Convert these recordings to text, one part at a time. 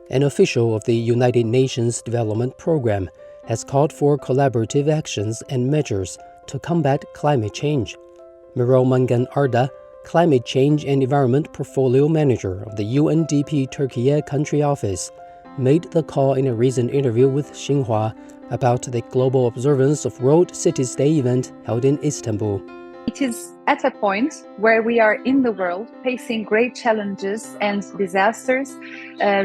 an official of the United Nations Development Program, has called for collaborative actions and measures to combat climate change. Miro Mangan Arda, Climate Change and Environment Portfolio Manager of the UNDP Turkey Country Office, made the call in a recent interview with Xinhua about the global observance of World Cities Day event held in Istanbul. It is at a point where we are in the world facing great challenges and disasters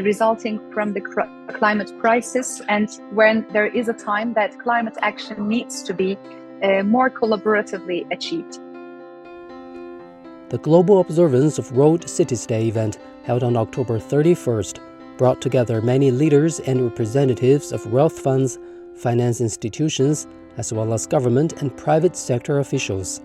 resulting from the climate crisis, and when there is a time that climate action needs to be more collaboratively achieved. The global observance of World Cities Day event held on October 31st brought together many leaders and representatives of wealth funds, finance institutions, as well as government and private sector officials.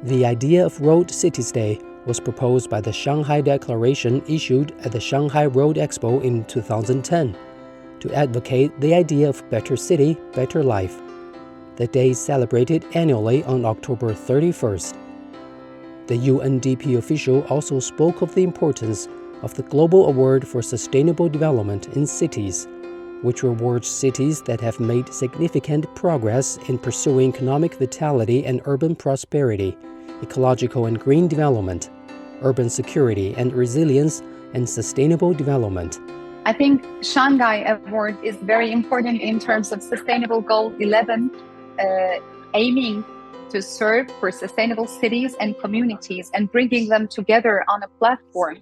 The idea of World Cities Day was proposed by the Shanghai Declaration issued at the Shanghai Road Expo in 2010 to advocate the idea of better city, better life. The day is celebrated annually on October 31st. The UNDP official also spoke of the importance of the Global Award for Sustainable Development in Cities, which rewards cities that have made significant progress in pursuing economic vitality and urban prosperity, ecological and green development, urban security and resilience, and sustainable development. I think Shanghai Award is very important in terms of Sustainable Goal 11, aiming to serve for sustainable cities and communities and bringing them together on a platform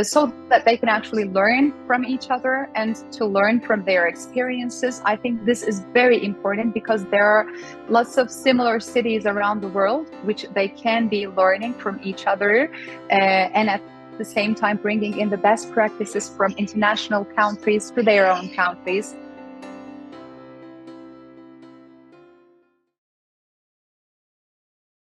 so that they can actually learn from each other and to learn from their experiences. I think this is very important because there are lots of similar cities around the world which they can be learning from each other and at the same time bringing in the best practices from international countries to their own countries.